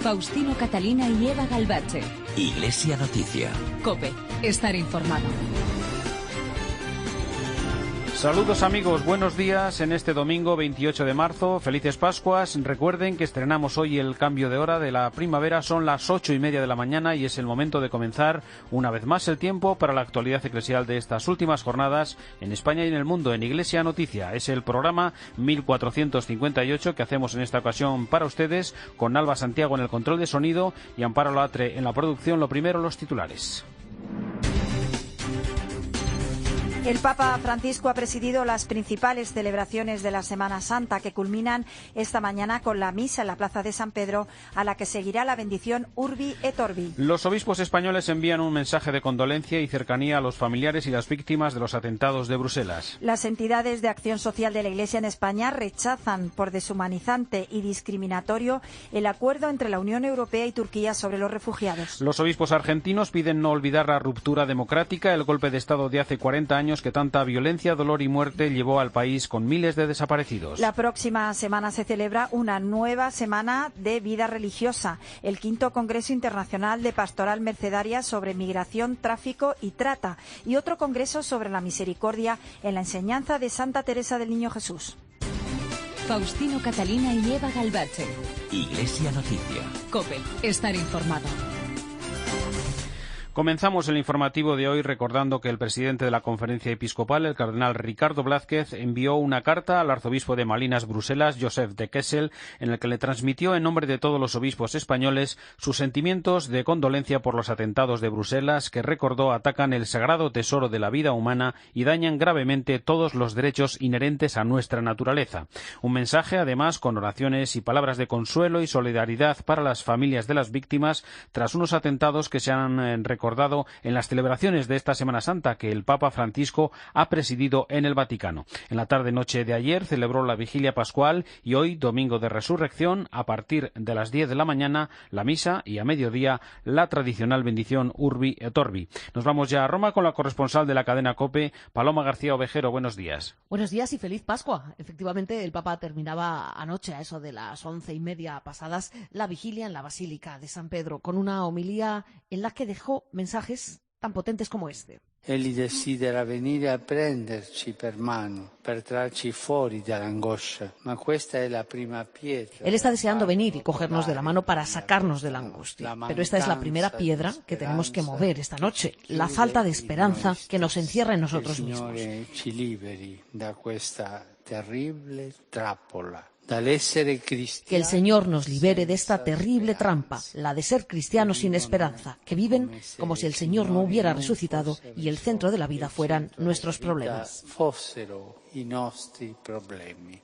Faustino Catalina y Eva Galbache. Iglesia Noticia. COPE. Estar informado. Saludos amigos, buenos días en este domingo 28 de marzo, felices Pascuas. Recuerden que estrenamos hoy el cambio de hora de la primavera, son las 8:30 de la mañana y es el momento de comenzar una vez más el tiempo para la actualidad eclesial de estas últimas jornadas en España y en el mundo en Iglesia Noticia. Es el programa 1458 que hacemos en esta ocasión para ustedes, con Alba Santiago en el control de sonido y Amparo Latre en la producción. Lo primero, los titulares. El Papa Francisco ha presidido las principales celebraciones de la Semana Santa que culminan esta mañana con la misa en la Plaza de San Pedro, a la que seguirá la bendición Urbi et Orbi. Los obispos españoles envían un mensaje de condolencia y cercanía a los familiares y las víctimas de los atentados de Bruselas. Las entidades de acción social de la Iglesia en España rechazan por deshumanizante y discriminatorio el acuerdo entre la Unión Europea y Turquía sobre los refugiados. Los obispos argentinos piden no olvidar la ruptura democrática, el golpe de Estado de hace 40 años que tanta violencia, dolor y muerte llevó al país con miles de desaparecidos. La próxima semana se celebra una nueva semana de vida religiosa, el 5º Congreso Internacional de Pastoral Mercedaria sobre Migración, Tráfico y Trata, y otro congreso sobre la misericordia en la enseñanza de Santa Teresa del Niño Jesús. Faustino Catalina y Eva Galbache. Iglesia Noticia. COPE. Estar informado. Comenzamos el informativo de hoy recordando que el presidente de la Conferencia Episcopal, el cardenal Ricardo Blázquez, envió una carta al arzobispo de Malinas, Bruselas, Joseph de Kessel, en el que le transmitió en nombre de todos los obispos españoles sus sentimientos de condolencia por los atentados de Bruselas que, recordó, atacan el sagrado tesoro de la vida humana y dañan gravemente todos los derechos inherentes a nuestra naturaleza. Un mensaje, además, con oraciones y palabras de consuelo y solidaridad para las familias de las víctimas tras unos atentados que se han recordado en las celebraciones de esta Semana Santa que el Papa Francisco ha presidido en el Vaticano. En la tarde-noche de ayer celebró la Vigilia Pascual y hoy, domingo de Resurrección, a partir de las 10 de la mañana, la misa y a mediodía la tradicional bendición Urbi et Orbi. Nos vamos ya a Roma con la corresponsal de la cadena COPE, Paloma García Ovejero. Buenos días. Buenos días y feliz Pascua. Efectivamente, el Papa terminaba anoche, a eso de las 11:30 pasadas, la vigilia en la Basílica de San Pedro, con una homilía en la que dejó mensajes tan potentes como este. Egli desidera venire a prenderci per mano, per trarci fuori dall'angoscia, ma questa è la prima pietra. Él está deseando venir y cogernos de la mano para sacarnos de la angustia. Pero esta es la primera piedra que tenemos que mover esta noche, la falta de esperanza que nos encierra en nosotros mismos. Que el Signore ci liberi da questa terrible trappola. Que el Señor nos libere de esta terrible trampa, la de ser cristianos sin esperanza, que viven como si el Señor no hubiera resucitado y el centro de la vida fueran nuestros problemas.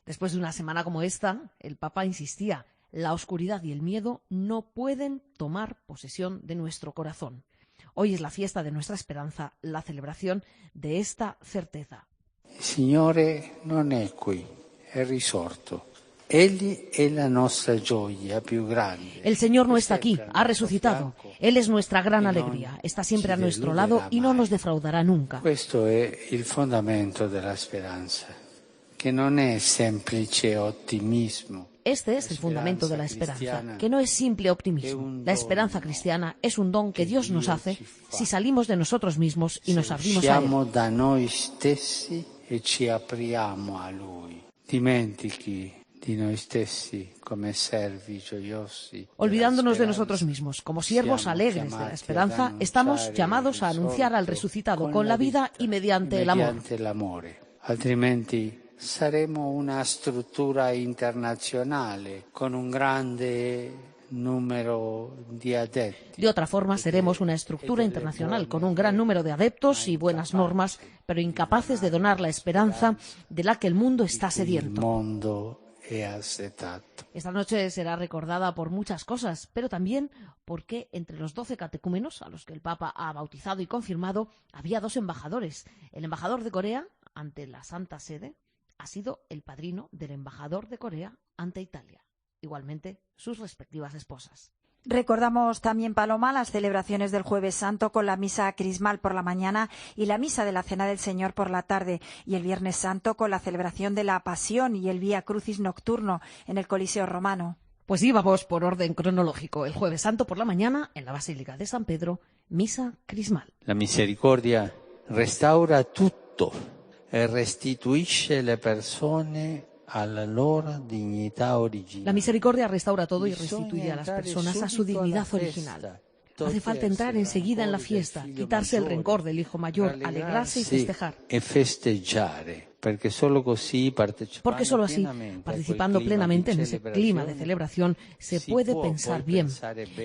Después de una semana como esta, el Papa insistía, la oscuridad y el miedo no pueden tomar posesión de nuestro corazón. Hoy es la fiesta de nuestra esperanza, la celebración de esta certeza. El Signore non è qui, è risorto. Egli è la nostra gioia più grande. El Señor no está aquí, ha resucitado. Él es nuestra gran alegría, está siempre a nuestro lado y no nos defraudará nunca. Questo è il fondamento della speranza, che non è semplice ottimismo. Este es el fundamento de la esperanza, que no es simple optimismo. La esperanza cristiana es un don que Dios nos hace si salimos de nosotros mismos y nos abrimos a Él. Siamo da noi stessi e ci apriamo a Lui. Dimentichi di noi stessi come servi gioiosi. Olvidándonos de nosotros mismos, como siervos alegres de la esperanza, estamos llamados a anunciar al resucitado con la vida y mediante el amor. Altrimenti saremo una struttura internazionale con un grande número de adeptos. De otra forma, seremos una estructura internacional con un gran número de adeptos y buenas normas, pero incapaces de donar la esperanza de la que el mundo está sediento. Esta noche será recordada por muchas cosas, pero también porque entre los 12 catecúmenos a los que el Papa ha bautizado y confirmado había 2 embajadores. El embajador de Corea ante la Santa Sede ha sido el padrino del embajador de Corea ante Italia. Igualmente, sus respectivas esposas. Recordamos también, Paloma, las celebraciones del Jueves Santo con la misa crismal por la mañana y la misa de la Cena del Señor por la tarde, y el Viernes Santo con la celebración de la Pasión y el Vía Crucis nocturno en el Coliseo Romano. Pues íbamos por orden cronológico. El Jueves Santo por la mañana, en la Basílica de San Pedro, misa crismal. La misericordia restaura tutto e restituisce le persone alla loro dignità originale. La misericordia restaura todo y restituye a las personas a su dignidad original. Hace falta entrar enseguida en la fiesta, quitarse el rencor del hijo mayor, alegrarse y festejar. E festeggiare, porque solo así, participando plenamente en ese clima de celebración, se puede pensar bien.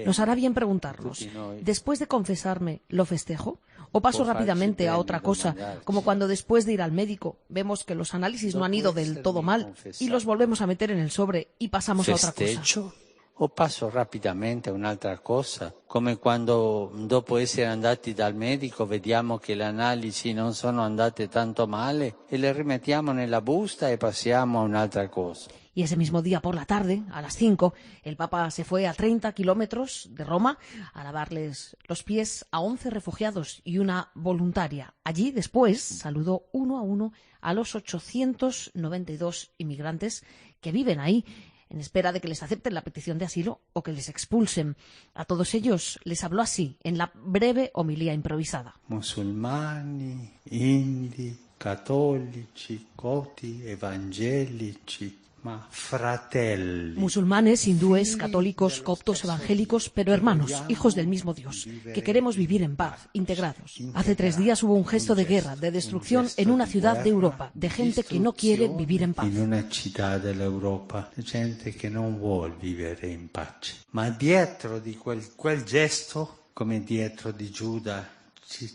Nos hará bien preguntarnos, ¿después de confesarme, lo festejo? ¿O paso rápidamente a otra cosa, como cuando después de ir al médico vemos que los análisis no han ido del todo mal y los volvemos a meter en el sobre y pasamos a otra cosa? O passo rapidamente a un'altra cosa, come quando dopo essere andati dal medico vediamo che le analisi non sono andate tanto male e le rimettiamo nella busta e passiamo a un'altra cosa. Y ese mismo día por la tarde, a las 5, el Papa se fue a 30 kilómetros de Roma a lavarles los pies a 11 refugiados y una voluntaria. Allí, después, saludó uno a uno a los 892 inmigrantes que viven ahí, en espera de que les acepten la petición de asilo o que les expulsen. A todos ellos les habló así, en la breve homilía improvisada. Musulmani, indi, cattolici, coti, evangelici, ma fratelli. Musulmanes, hindúes, católicos, coptos, evangélicos, pero hermanos, hijos del mismo Dios, que queremos vivir en paz, integrados. Hace 3 días hubo un gesto de guerra, de destrucción en una ciudad de Europa, de gente que no quiere vivir en paz. En una città dell'Europa, de gente che non vuole vivere in pace. Ma dietro di quel gesto, come dietro di Giuda,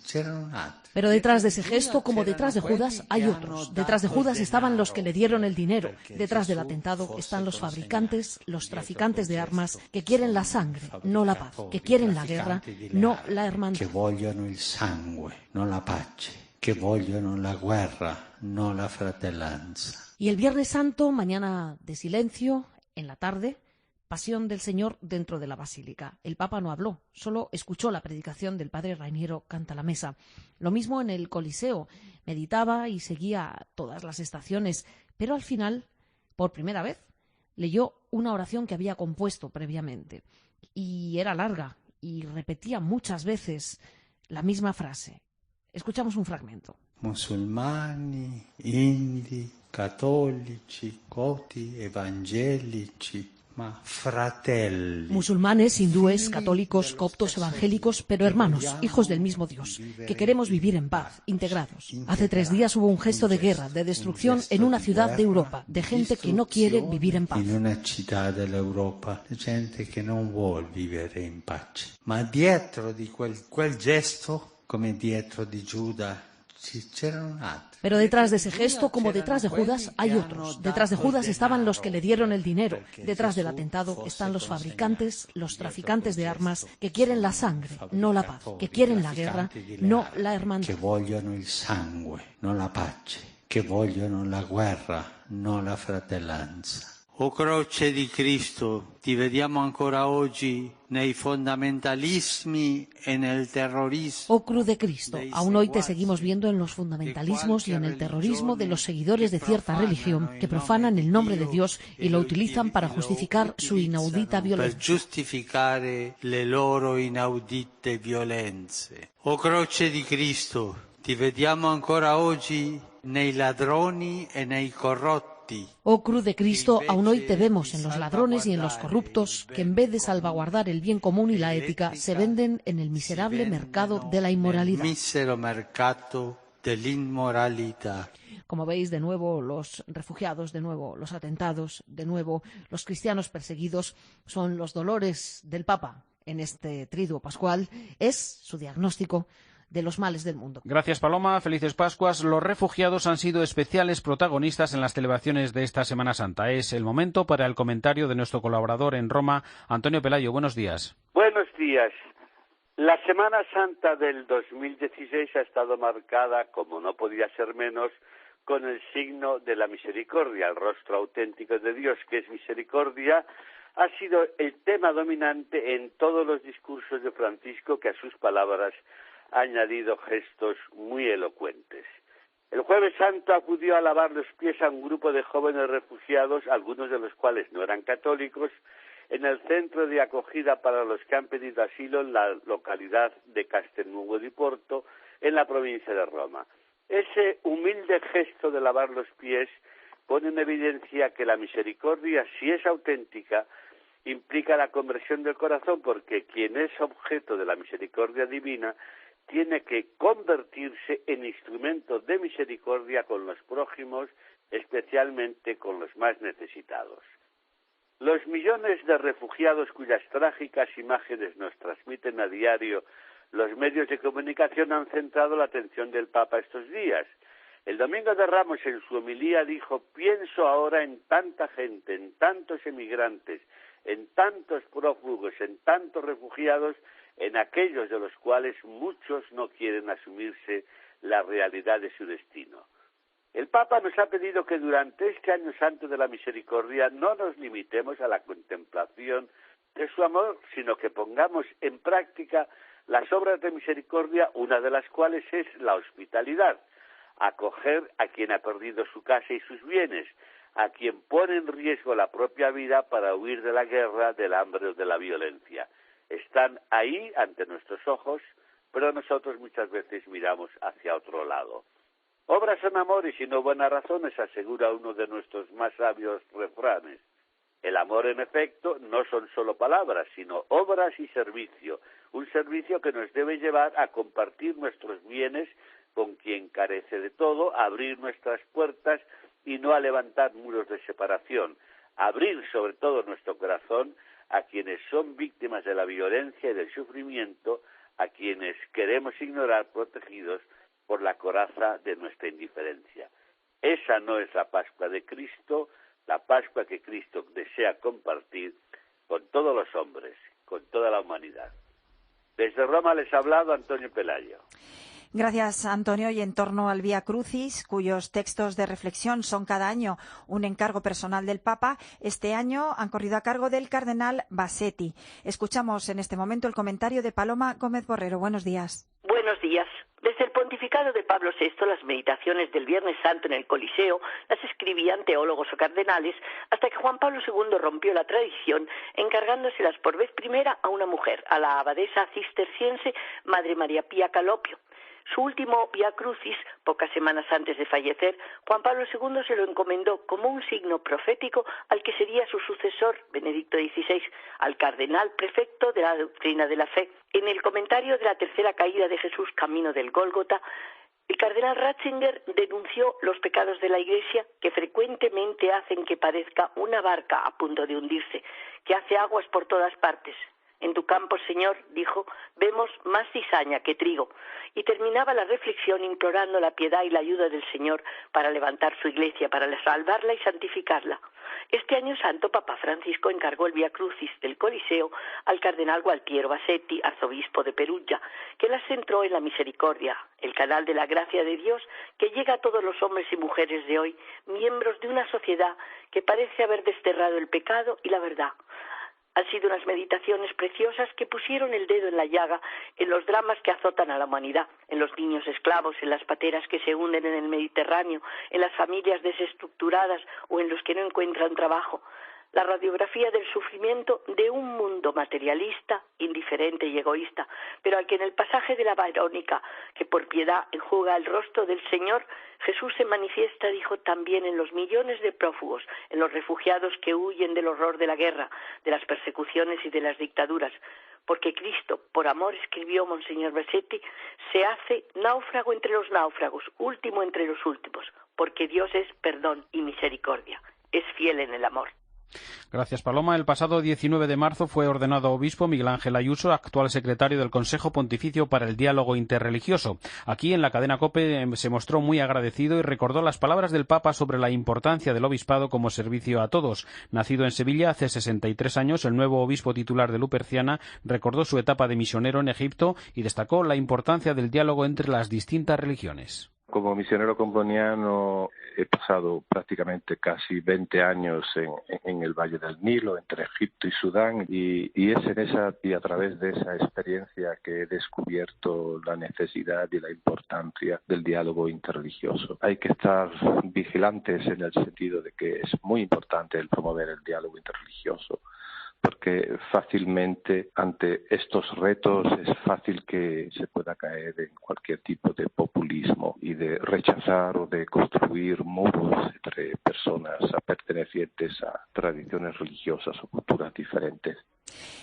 c'erano altri. Pero detrás de ese gesto, como detrás de Judas, hay otros. Detrás de Judas estaban los que le dieron el dinero. Detrás del atentado están los fabricantes, los traficantes de armas, que quieren la sangre, no la paz, que quieren la guerra, no la hermandad. Que vogliono il sangue, non la pace, que vogliono la guerra, no la fratellanza. Y el Viernes Santo, mañana de silencio, en la tarde, Pasión del Señor dentro de la Basílica. El Papa no habló, solo escuchó la predicación del padre Rainiero Cantalamessa. Lo mismo en el Coliseo. Meditaba y seguía todas las estaciones, pero al final, por primera vez, leyó una oración que había compuesto previamente. Y era larga, y repetía muchas veces la misma frase. Escuchamos un fragmento. Musulmani, indi, cattolici, coti, evangelici, ma fratelli. Musulmanes, hindúes, católicos, coptos, evangélicos, pero hermanos, hijos del mismo Dios, que queremos vivir en paz, integrados. Hace 3 días hubo un gesto de guerra, de destrucción en una ciudad de Europa, de gente que no quiere vivir en paz. En una città dell'Europa, de gente che non vuole vivere in pace. Ma dietro di quel gesto, come dietro di Giuda, c'erano altri. Pero detrás de ese gesto, como detrás de Judas, hay otros. Detrás de Judas estaban los que le dieron el dinero. Detrás del atentado están los fabricantes, los traficantes de armas, que quieren la sangre, no la paz, que quieren la guerra, no la hermandad. Que vogliono il sangue, non la pace, che vogliono la guerra, non la fratellanza. O croce di Cristo, ti vediamo ancora oggi nei fondamentalismi e nel terrorismo. Oh cruz de Cristo, aún hoy te seguimos viendo en los fundamentalismos y en el terrorismo de los seguidores de cierta religión que profanan el nombre de Dios y lo utilizan para justificar su inaudita violencia. Per giustificare le loro inaudite violenze. O croce di Cristo, ti vediamo ancora oggi nei ladroni e nei corrotti. Oh cruz de Cristo, aún hoy te vemos en los ladrones y en los corruptos que en vez de salvaguardar el bien común y la ética, se venden en el miserable mercado de la inmoralidad. Mísero mercato dell'inmoralità. Como veis, de nuevo los refugiados, de nuevo los atentados, de nuevo los cristianos perseguidos son los dolores del Papa en este triduo pascual. Es su diagnóstico de los males del mundo. Gracias, Paloma. Felices Pascuas. Los refugiados han sido especiales protagonistas en las celebraciones de esta Semana Santa. Es el momento para el comentario de nuestro colaborador en Roma, Antonio Pelayo. Buenos días. Buenos días. La Semana Santa del 2016 ha estado marcada, como no podía ser menos, con el signo de la misericordia. El rostro auténtico de Dios, que es misericordia, ha sido el tema dominante en todos los discursos de Francisco, que a sus palabras ha añadido gestos muy elocuentes. El Jueves Santo acudió a lavar los pies a un grupo de jóvenes refugiados, algunos de los cuales no eran católicos, en el centro de acogida para los que han pedido asilo en la localidad de Castelnuovo di Porto, en la provincia de Roma. Ese humilde gesto de lavar los pies pone en evidencia que la misericordia, si es auténtica, implica la conversión del corazón, porque quien es objeto de la misericordia divina tiene que convertirse en instrumento de misericordia con los prójimos, especialmente con los más necesitados. Los millones de refugiados cuyas trágicas imágenes nos transmiten a diario los medios de comunicación han centrado la atención del Papa estos días. El Domingo de Ramos en su homilía dijo: pienso ahora en tanta gente, en tantos emigrantes, en tantos prófugos, en tantos refugiados, en aquellos de los cuales muchos no quieren asumirse la realidad de su destino. El Papa nos ha pedido que durante este año santo de la misericordia no nos limitemos a la contemplación de su amor, sino que pongamos en práctica las obras de misericordia, una de las cuales es la hospitalidad, acoger a quien ha perdido su casa y sus bienes, a quien pone en riesgo la propia vida para huir de la guerra, del hambre o de la violencia. Están ahí ante nuestros ojos, pero nosotros muchas veces miramos hacia otro lado. Obras son amores y no buenas razones, asegura uno de nuestros más sabios refranes. El amor, en efecto, no son solo palabras, sino obras y servicio. Un servicio que nos debe llevar a compartir nuestros bienes con quien carece de todo, a abrir nuestras puertas y no a levantar muros de separación. Abrir sobre todo nuestro corazón a quienes son víctimas de la violencia y del sufrimiento, a quienes queremos ignorar protegidos por la coraza de nuestra indiferencia. Esa no es la Pascua de Cristo, la Pascua que Cristo desea compartir con todos los hombres, con toda la humanidad. Desde Roma les ha hablado Antonio Pelayo. Gracias, Antonio. Y en torno al Vía Crucis, cuyos textos de reflexión son cada año un encargo personal del Papa, este año han corrido a cargo del cardenal Bassetti. Escuchamos en este momento el comentario de Paloma Gómez Borrero. Buenos días. Buenos días. Desde el pontificado de Pablo VI, las meditaciones del Viernes Santo en el Coliseo las escribían teólogos o cardenales, hasta que Juan Pablo II rompió la tradición, encargándoselas por vez primera a una mujer, a la abadesa cisterciense Madre María Pía Calopio. Su último Vía Crucis, pocas semanas antes de fallecer, Juan Pablo II se lo encomendó como un signo profético al que sería su sucesor, Benedicto XVI, al cardenal prefecto de la doctrina de la fe. En el comentario de la tercera caída de Jesús camino del Gólgota, el cardenal Ratzinger denunció los pecados de la Iglesia que frecuentemente hacen que parezca una barca a punto de hundirse, que hace aguas por todas partes. En tu campo, Señor, dijo, vemos más cizaña que trigo. Y terminaba la reflexión implorando la piedad y la ayuda del Señor para levantar su Iglesia, para salvarla y santificarla. Este año santo, Papa Francisco encargó el Vía Crucis del Coliseo al cardenal Gualtiero Bassetti, arzobispo de Perugia, que las centró en la misericordia, el canal de la gracia de Dios que llega a todos los hombres y mujeres de hoy, miembros de una sociedad que parece haber desterrado el pecado y la verdad. Han sido unas meditaciones preciosas que pusieron el dedo en la llaga en los dramas que azotan a la humanidad, en los niños esclavos, en las pateras que se hunden en el Mediterráneo, en las familias desestructuradas o en los que no encuentran trabajo. La radiografía del sufrimiento de un mundo materialista, indiferente y egoísta, pero al que en el pasaje de la Verónica, que por piedad enjuga el rostro del Señor, Jesús se manifiesta, dijo, también en los millones de prófugos, en los refugiados que huyen del horror de la guerra, de las persecuciones y de las dictaduras. Porque Cristo, por amor, escribió Monseñor Bassetti, se hace náufrago entre los náufragos, último entre los últimos, porque Dios es perdón y misericordia, es fiel en el amor. Gracias, Paloma. El pasado 19 de marzo fue ordenado obispo Miguel Ángel Ayuso, actual secretario del Consejo Pontificio para el Diálogo Interreligioso. Aquí, en la cadena COPE, se mostró muy agradecido y recordó las palabras del Papa sobre la importancia del obispado como servicio a todos. Nacido en Sevilla hace 63 años, el nuevo obispo titular de Luperciana recordó su etapa de misionero en Egipto y destacó la importancia del diálogo entre las distintas religiones. Como misionero componiano he pasado prácticamente casi 20 años en el Valle del Nilo, entre Egipto y Sudán, y es en esa y a través de esa experiencia que he descubierto la necesidad y la importancia del diálogo interreligioso. Hay que estar vigilantes en el sentido de que es muy importante el promover el diálogo interreligioso, porque fácilmente ante estos retos es fácil que se pueda caer en cualquier tipo de populismo y de rechazar o de construir muros entre personas pertenecientes a tradiciones religiosas o culturas diferentes.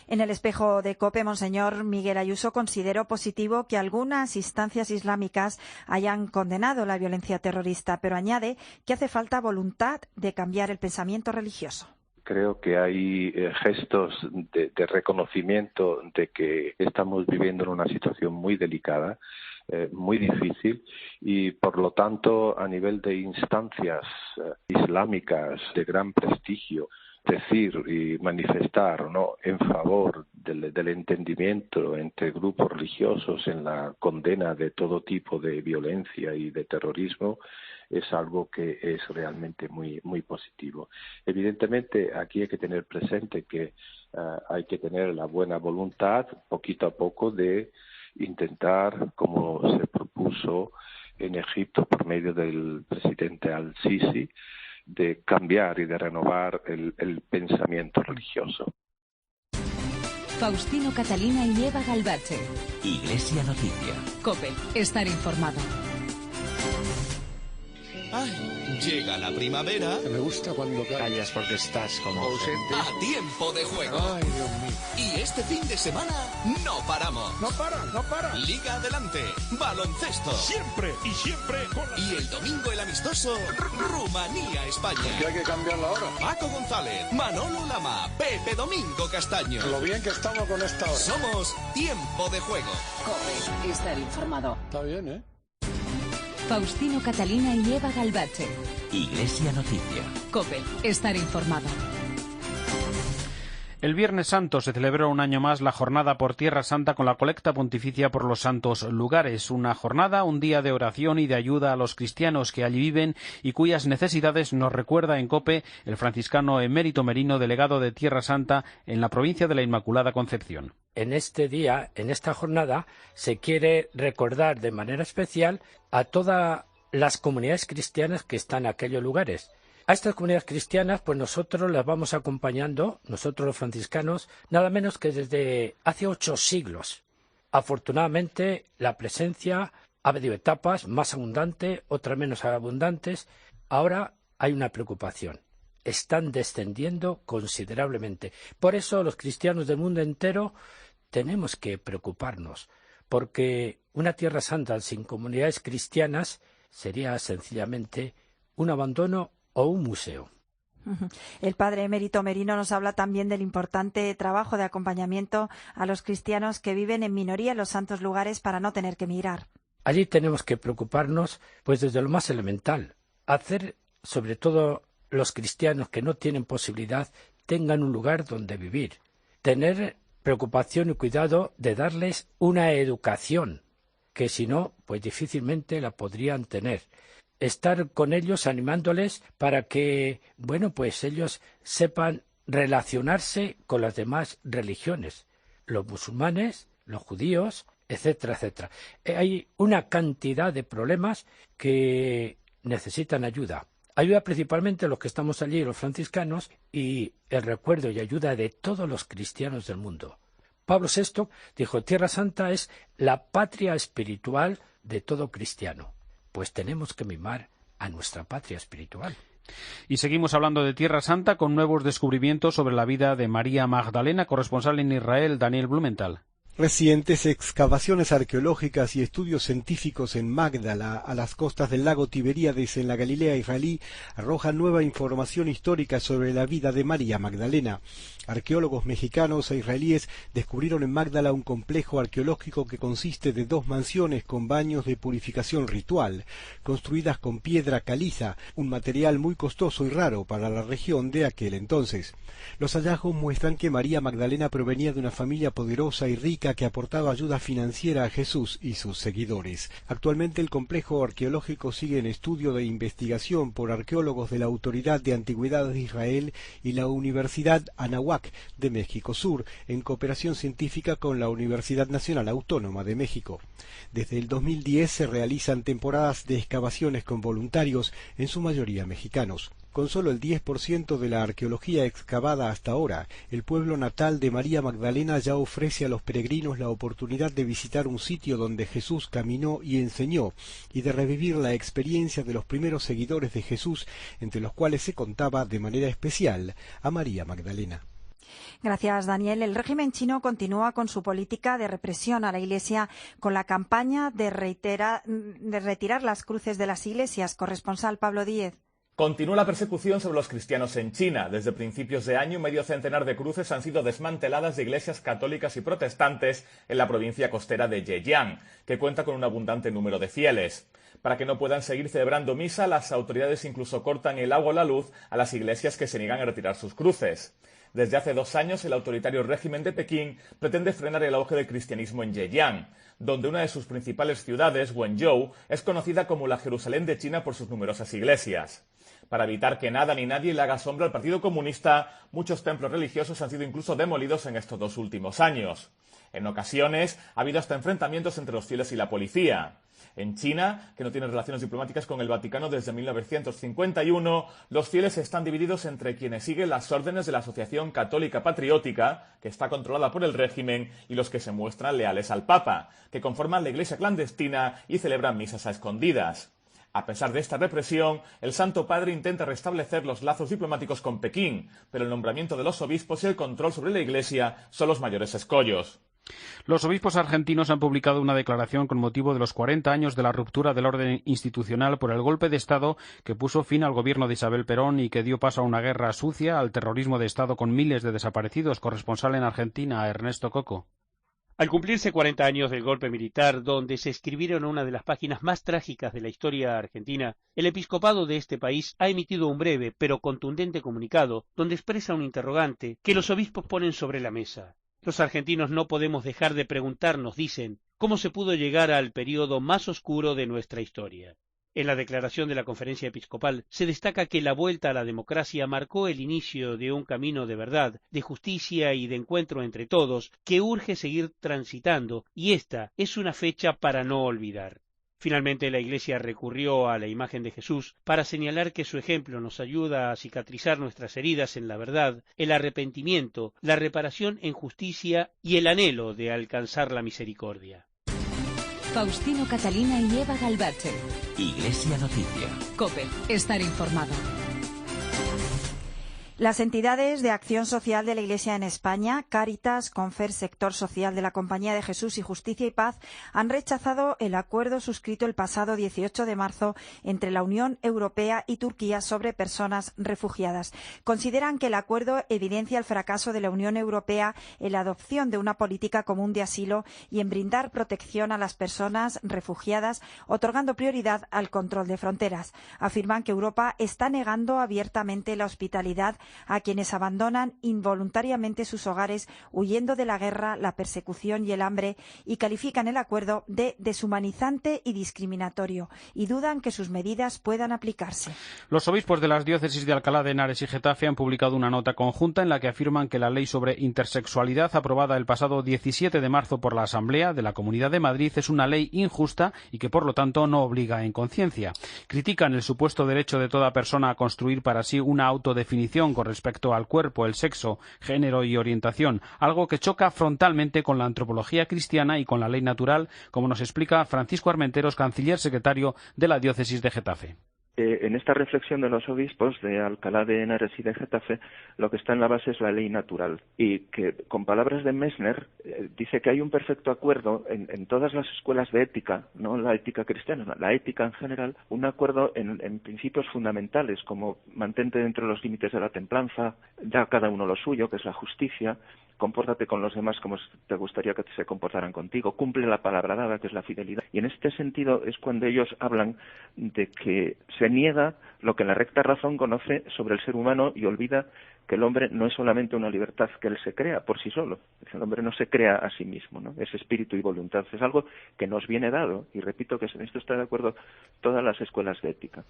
En el espejo de COPE, Monseñor Miguel Ayuso consideró positivo que algunas instancias islámicas hayan condenado la violencia terrorista, pero añade que hace falta voluntad de cambiar el pensamiento religioso. Creo que hay gestos de reconocimiento de que estamos viviendo en una situación muy delicada, muy difícil, y por lo tanto a nivel de instancias islámicas de gran prestigio, decir y manifestar, ¿no?, en favor del entendimiento entre grupos religiosos en la condena de todo tipo de violencia y de terrorismo, es algo que es realmente muy, muy positivo. Evidentemente, aquí hay que tener presente que hay que tener la buena voluntad, poquito a poco, de intentar, como se propuso en Egipto por medio del presidente al-Sisi, de cambiar y de renovar el pensamiento religioso. Faustino Catalina y Eva Galbache. Iglesia Noticia. COPE. Estar informado. Ay, llega la primavera. Me gusta cuando callas porque estás como ausente. A tiempo de juego. Ay, Dios mío. Y este fin de semana no paramos. No para. Liga adelante, baloncesto. Siempre y siempre con la... Y el domingo el amistoso Rumanía-España. Que hay que cambiarla ahora. Paco González, Manolo Lama, Pepe Domingo Castaño. Lo bien que estamos con esta hora. Somos Tiempo de Juego. COPE. Estar informado. Está bien, ¿eh? Faustino Catalina y Eva Galbache. Iglesia Noticia. COPE. Estar informado. El Viernes Santo se celebró un año más la jornada por Tierra Santa con la colecta pontificia por los santos lugares. Una jornada, un día de oración y de ayuda a los cristianos que allí viven y cuyas necesidades nos recuerda en COPE el franciscano Emérito Merino, delegado de Tierra Santa en la provincia de la Inmaculada Concepción. En este día, en esta jornada, se quiere recordar de manera especial a todas las comunidades cristianas que están en aquellos lugares. A estas comunidades cristianas, pues nosotros las vamos acompañando, nosotros los franciscanos, nada menos que desde hace 8 siglos. Afortunadamente, la presencia ha habido etapas más abundantes, otras menos abundantes. Ahora hay una preocupación. Están descendiendo considerablemente. Por eso los cristianos del mundo entero tenemos que preocuparnos, porque una Tierra Santa sin comunidades cristianas sería sencillamente un abandono o un museo. El padre Emérito Merino nos habla también del importante trabajo de acompañamiento a los cristianos que viven en minoría en los santos lugares para no tener que emigrar. Allí tenemos que preocuparnos, pues desde lo más elemental, hacer, sobre todo los cristianos que no tienen posibilidad, tengan un lugar donde vivir, tener preocupación y cuidado de darles una educación, que si no, pues difícilmente la podrían tener. Estar con ellos animándoles para que, bueno, pues ellos sepan relacionarse con las demás religiones, los musulmanes, los judíos, etcétera, etcétera. Hay una cantidad de problemas que necesitan ayuda. Ayuda principalmente los que estamos allí, los franciscanos, y el recuerdo y ayuda de todos los cristianos del mundo. Pablo VI dijo, Tierra Santa es la patria espiritual de todo cristiano. Pues tenemos que mimar a nuestra patria espiritual. Y seguimos hablando de Tierra Santa con nuevos descubrimientos sobre la vida de María Magdalena, corresponsal en Israel, Daniel Blumenthal. Recientes excavaciones arqueológicas y estudios científicos en Magdala, a las costas del lago Tiberíades en la Galilea israelí, arrojan nueva información histórica sobre la vida de María Magdalena. Arqueólogos mexicanos e israelíes descubrieron en Magdala un complejo arqueológico que consiste de 2 mansiones con baños de purificación ritual, construidas con piedra caliza, un material muy costoso y raro para la región de aquel entonces. Los hallazgos muestran que María Magdalena provenía de una familia poderosa y rica que aportaba ayuda financiera a Jesús y sus seguidores. Actualmente el complejo arqueológico sigue en estudio de investigación por arqueólogos de la Autoridad de Antigüedades de Israel y la Universidad Anáhuac de México Sur, en cooperación científica con la Universidad Nacional Autónoma de México. Desde el 2010 se realizan temporadas de excavaciones con voluntarios, en su mayoría mexicanos. Con solo el 10% de la arqueología excavada hasta ahora, el pueblo natal de María Magdalena ya ofrece a los peregrinos la oportunidad de visitar un sitio donde Jesús caminó y enseñó, y de revivir la experiencia de los primeros seguidores de Jesús, entre los cuales se contaba de manera especial a María Magdalena. Gracias, Daniel. El régimen chino continúa con su política de represión a la Iglesia con la campaña de retirar las cruces de las iglesias. Corresponsal Pablo Díez. Continúa la persecución sobre los cristianos en China. Desde principios de año, medio centenar de cruces han sido desmanteladas de iglesias católicas y protestantes en la provincia costera de Zhejiang, que cuenta con un abundante número de fieles. Para que no puedan seguir celebrando misa, las autoridades incluso cortan el agua o la luz a las iglesias que se niegan a retirar sus cruces. Desde hace 2 años, el autoritario régimen de Pekín pretende frenar el auge del cristianismo en Zhejiang, donde una de sus principales ciudades, Wenzhou, es conocida como la Jerusalén de China por sus numerosas iglesias. Para evitar que nada ni nadie le haga sombra al Partido Comunista, muchos templos religiosos han sido incluso demolidos en estos 2 últimos años. En ocasiones, ha habido hasta enfrentamientos entre los fieles y la policía. En China, que no tiene relaciones diplomáticas con el Vaticano desde 1951, los fieles están divididos entre quienes siguen las órdenes de la Asociación Católica Patriótica, que está controlada por el régimen, y los que se muestran leales al Papa, que conforman la iglesia clandestina y celebran misas a escondidas. A pesar de esta represión, el Santo Padre intenta restablecer los lazos diplomáticos con Pekín, pero el nombramiento de los obispos y el control sobre la Iglesia son los mayores escollos. Los obispos argentinos han publicado una declaración con motivo de los 40 años de la ruptura del orden institucional por el golpe de Estado que puso fin al gobierno de Isabel Perón y que dio paso a una guerra sucia, al terrorismo de Estado con miles de desaparecidos. Corresponsal en Argentina, Ernesto Coco. Al cumplirse 40 años del golpe militar, donde se escribieron una de las páginas más trágicas de la historia argentina, el episcopado de este país ha emitido un breve pero contundente comunicado donde expresa un interrogante que los obispos ponen sobre la mesa. Los argentinos no podemos dejar de preguntarnos, dicen, cómo se pudo llegar al periodo más oscuro de nuestra historia. En la declaración de la Conferencia Episcopal se destaca que la vuelta a la democracia marcó el inicio de un camino de verdad, de justicia y de encuentro entre todos que urge seguir transitando, y esta es una fecha para no olvidar. Finalmente, la Iglesia recurrió a la imagen de Jesús para señalar que su ejemplo nos ayuda a cicatrizar nuestras heridas en la verdad, el arrepentimiento, la reparación en justicia y el anhelo de alcanzar la misericordia. Faustino Catalina y Eva Galbache. Iglesia Noticia. COPE. Estar informado. Las entidades de acción social de la Iglesia en España, Cáritas, Confer, Sector Social de la Compañía de Jesús y Justicia y Paz, han rechazado el acuerdo suscrito el pasado 18 de marzo entre la Unión Europea y Turquía sobre personas refugiadas. Consideran que el acuerdo evidencia el fracaso de la Unión Europea en la adopción de una política común de asilo y en brindar protección a las personas refugiadas, otorgando prioridad al control de fronteras. Afirman que Europa está negando abiertamente la hospitalidad a quienes abandonan involuntariamente sus hogares huyendo de la guerra, la persecución y el hambre, y califican el acuerdo de deshumanizante y discriminatorio y dudan que sus medidas puedan aplicarse. Los obispos de las diócesis de Alcalá de Henares y Getafe han publicado una nota conjunta en la que afirman que la ley sobre intersexualidad aprobada el pasado 17 de marzo por la Asamblea de la Comunidad de Madrid es una ley injusta y que por lo tanto no obliga en conciencia. Critican el supuesto derecho de toda persona a construir para sí una autodefinición con respecto al cuerpo, el sexo, género y orientación, algo que choca frontalmente con la antropología cristiana y con la ley natural, como nos explica Francisco Armenteros, canciller secretario de la diócesis de Getafe. En esta reflexión de los obispos de Alcalá de Henares y de Getafe, lo que está en la base es la ley natural. Y que, con palabras de Messner, dice que hay un perfecto acuerdo en todas las escuelas de ética, no la ética cristiana, la ética en general, un acuerdo en principios fundamentales, como mantente dentro de los límites de la templanza, da a cada uno lo suyo, que es la justicia, compórtate con los demás como te gustaría que se comportaran contigo, cumple la palabra dada, que es la fidelidad. Y en este sentido es cuando ellos hablan de que se niega lo que la recta razón conoce sobre el ser humano y olvida que el hombre no es solamente una libertad que él se crea por sí solo. El hombre no se crea a sí mismo, ¿no? Es espíritu y voluntad. Es algo que nos viene dado. Y repito que en esto está de acuerdo todas las escuelas de ética.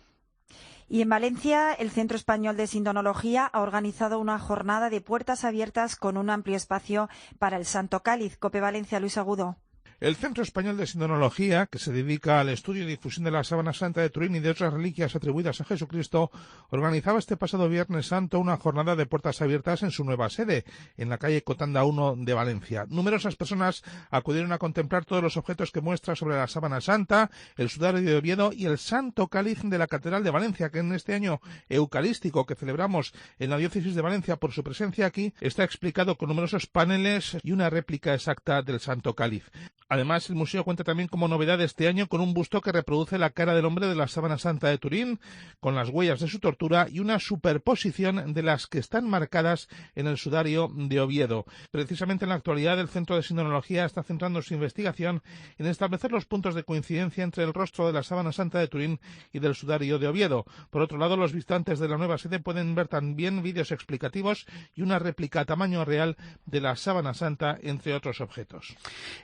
Y en Valencia, el Centro Español de Sindonología ha organizado una jornada de puertas abiertas con un amplio espacio para el Santo Cáliz. COPE Valencia, Luis Agudo. El Centro Español de Sindonología, que se dedica al estudio y difusión de la Sábana Santa de Turín y de otras reliquias atribuidas a Jesucristo, organizaba este pasado Viernes Santo una jornada de puertas abiertas en su nueva sede, en la calle Cotanda 1 de Valencia. Numerosas personas acudieron a contemplar todos los objetos que muestra sobre la Sábana Santa, el sudario de Oviedo y el Santo Cáliz de la Catedral de Valencia, que en este año eucarístico que celebramos en la Diócesis de Valencia por su presencia aquí, está explicado con numerosos paneles y una réplica exacta del Santo Cáliz. Además, el museo cuenta también como novedad este año con un busto que reproduce la cara del hombre de la Sábana Santa de Turín, con las huellas de su tortura y una superposición de las que están marcadas en el sudario de Oviedo. Precisamente en la actualidad, el Centro de Sindonología está centrando su investigación en establecer los puntos de coincidencia entre el rostro de la Sábana Santa de Turín y del sudario de Oviedo. Por otro lado, los visitantes de la nueva sede pueden ver también vídeos explicativos y una réplica a tamaño real de la Sábana Santa, entre otros objetos.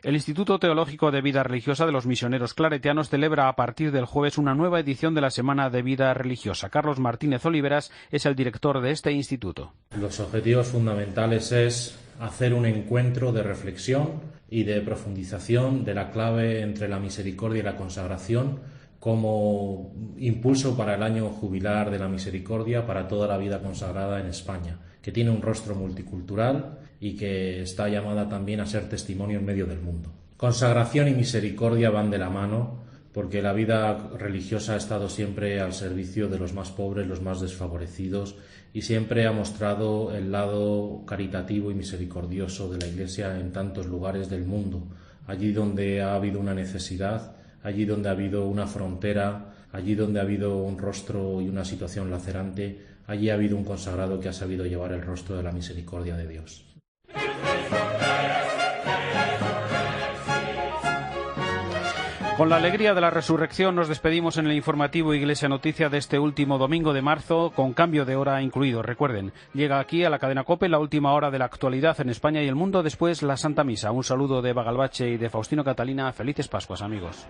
El Instituto Teológico de Vida Religiosa de los Misioneros Claretianos celebra a partir del jueves una nueva edición de la Semana de Vida Religiosa. Carlos Martínez Oliveras es el director de este instituto. Los objetivos fundamentales es hacer un encuentro de reflexión y de profundización de la clave entre la misericordia y la consagración como impulso para el año jubilar de la misericordia para toda la vida consagrada en España, que tiene un rostro multicultural y que está llamada también a ser testimonio en medio del mundo. Consagración y misericordia van de la mano porque la vida religiosa ha estado siempre al servicio de los más pobres, los más desfavorecidos, y siempre ha mostrado el lado caritativo y misericordioso de la Iglesia en tantos lugares del mundo. Allí donde ha habido una necesidad, allí donde ha habido una frontera, allí donde ha habido un rostro y una situación lacerante, allí ha habido un consagrado que ha sabido llevar el rostro de la misericordia de Dios. Con la alegría de la resurrección nos despedimos en el informativo Iglesia Noticia de este último domingo de marzo, con cambio de hora incluido. Recuerden, llega aquí a la cadena COPE la última hora de la actualidad en España y el mundo, después la Santa Misa. Un saludo de Eva Galbache y de Faustino Catalina. Felices Pascuas, amigos.